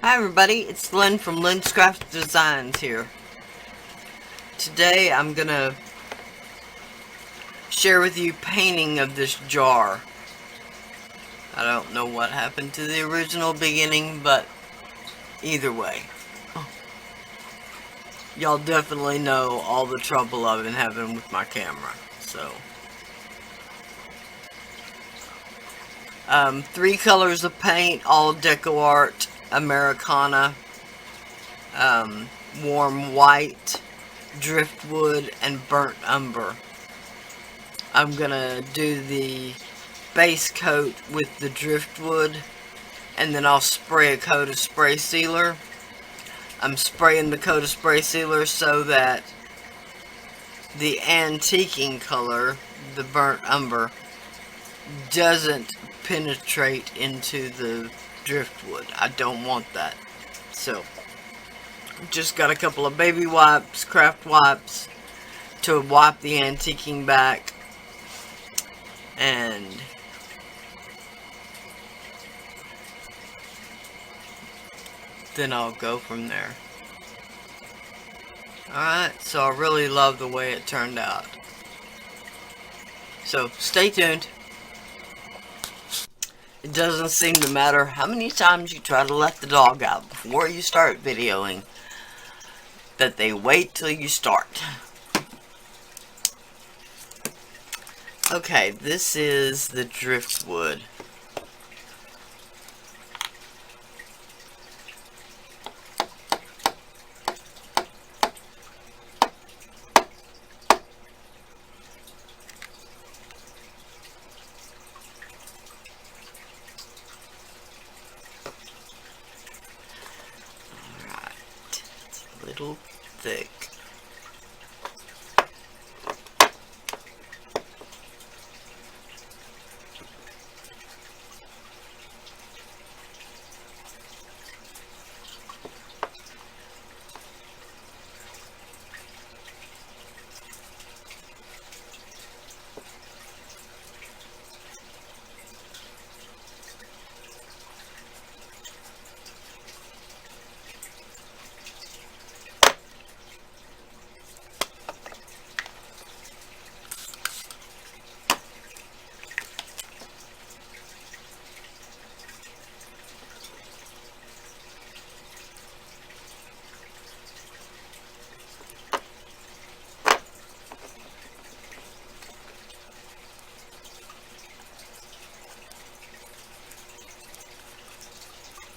Hi everybody, it's Lynn from Lyn's Craft Designs here. Today I'm gonna share with you painting of this jar. I don't know what happened to the original beginning, but either way, y'all definitely know all the trouble I've been having with my camera. So, 3 colors of paint, all Decal art, Americana, warm white, driftwood, and burnt umber. I'm gonna do the base coat with the driftwood, and then I'll spray a coat of spray sealer. I'm spraying the coat of spray sealer so that the antiquing color, the burnt umber, doesn't penetrate into the driftwood. I don't want that. So, just got a couple of baby wipes, craft wipes, to wipe the antiquing back, and then I'll go from there. Alright, so I really love the way it turned out. So, stay tuned. It doesn't seem to matter how many times you try to let the dog out before you start videoing, that they wait till you start. Okay, this is the driftwood. Alright, it's a little thick.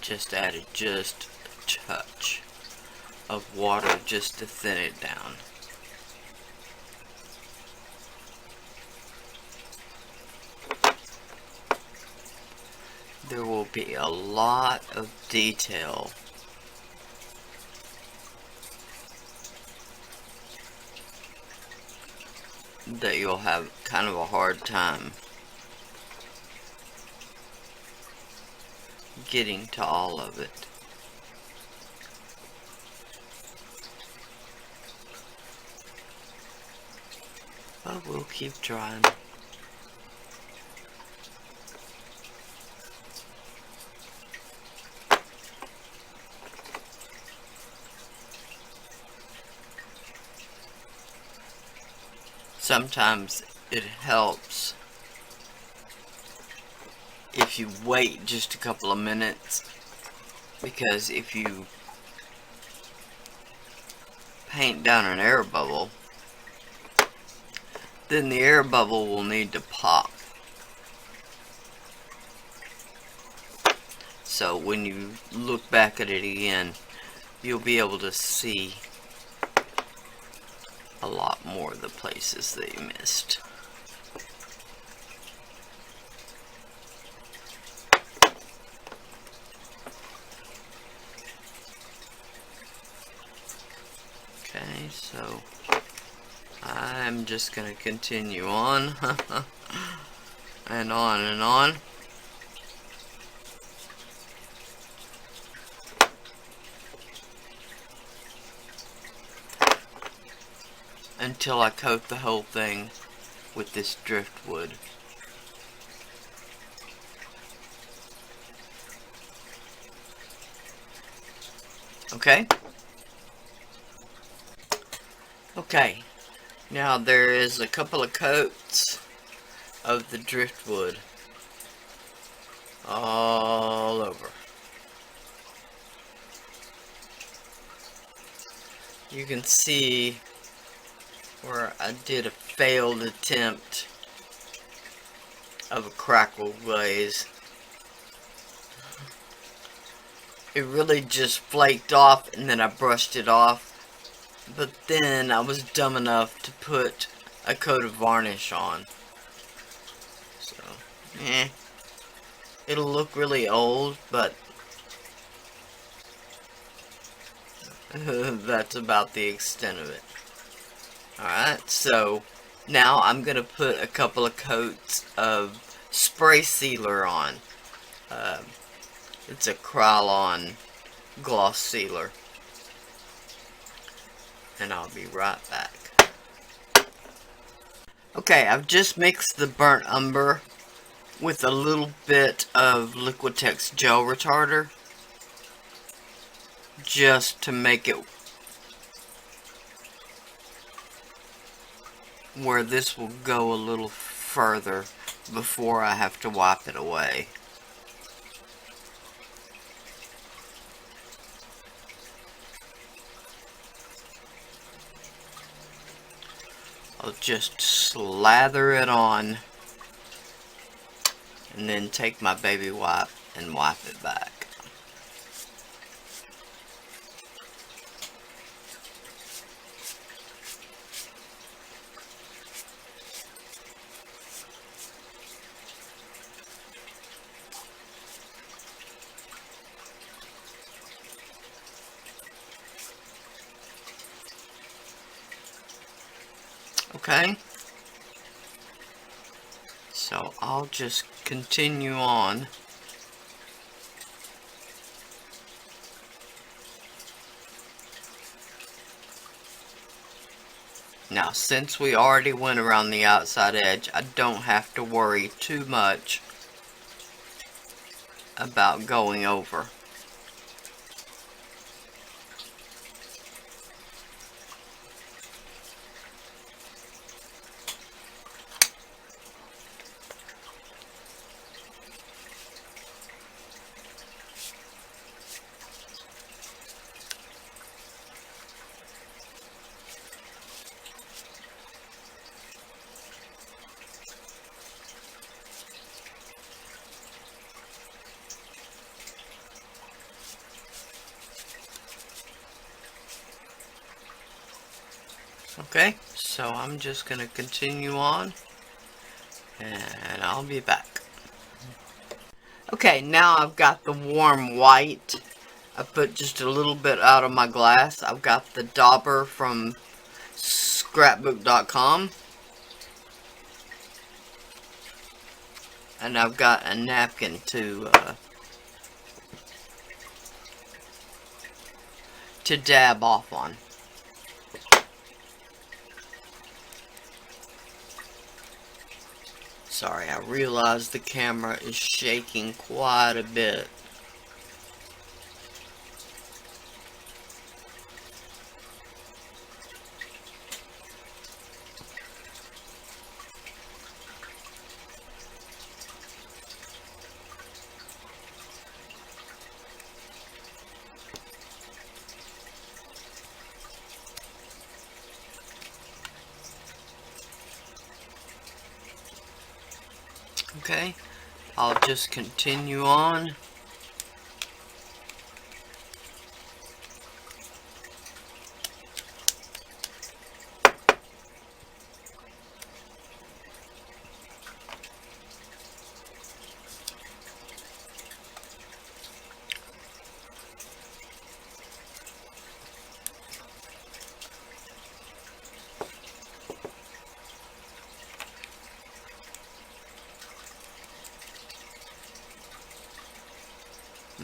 Just added just a touch of water just to thin it down. There will be a lot of detail that you'll have kind of a hard time getting to all of it. But we'll keep trying. Sometimes it helps if you wait just a couple of minutes, because if you paint down an air bubble, then the air bubble will need to pop. So when you look back at it again, you'll be able to see a lot more of the places that you missed. Okay, so I'm just going to continue on and on and on. Until I coat the whole thing with this driftwood. Okay? Okay. Now there is a couple of coats of the driftwood all over. You can see where I did a failed attempt of a crackle glaze. It really just flaked off and then I brushed it off. But then I was dumb enough to put a coat of varnish on. So, it'll look really old, but that's about the extent of it. Alright, so now I'm going to put a couple of coats of spray sealer on. It's a Krylon gloss sealer. And I'll be right back. Okay, I've just mixed the burnt umber with a little bit of Liquitex gel retarder just to make it where this will go a little further before I have to wipe it away. I'll just slather it on and then take my baby wipe and wipe it back. Okay, so I'll just continue on. Now, since we already went around the outside edge, I don't have to worry too much about going over. Okay, so I'm just going to continue on and I'll be back. Okay, now I've got the warm white. I put just a little bit out of my glass. I've got the dauber from scrapbook.com. And I've got a napkin to dab off on. Sorry, I realize the camera is shaking quite a bit. Okay, I'll just continue on.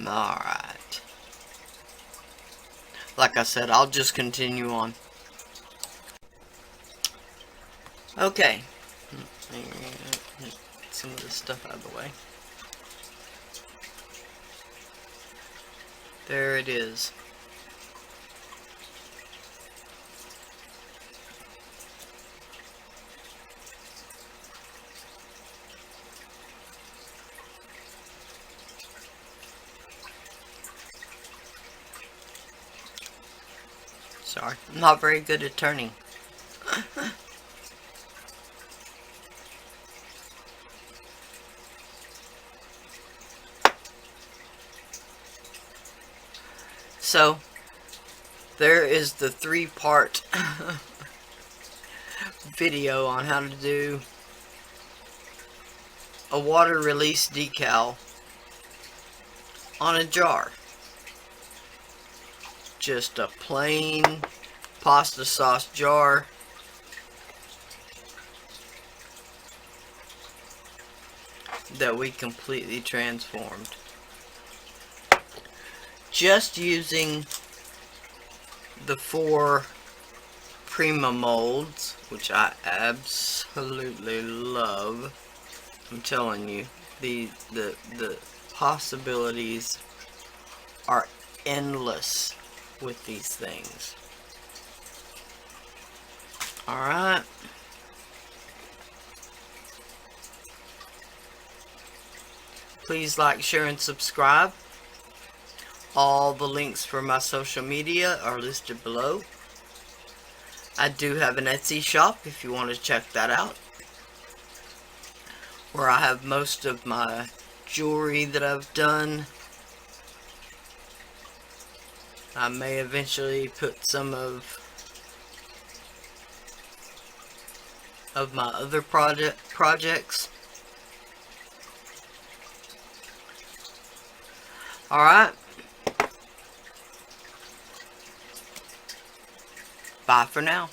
Alright. Like I said, I'll just continue on. Okay. Get some of this stuff out of the way. There it is. Sorry, I'm not very good at turning. So, there is the 3-part video on how to do a water release decal on a jar. Just a plain pasta sauce jar. That we completely transformed. Just using the 4 Prima molds, which I absolutely love. I'm telling you, the possibilities are endless with these things. Alright. Please like, share, and subscribe. All the links for my social media are listed below. I do have an Etsy shop if you want to check that out, where I have most of my jewelry that I've done. I may eventually put some of my other projects. Alright. Bye for now.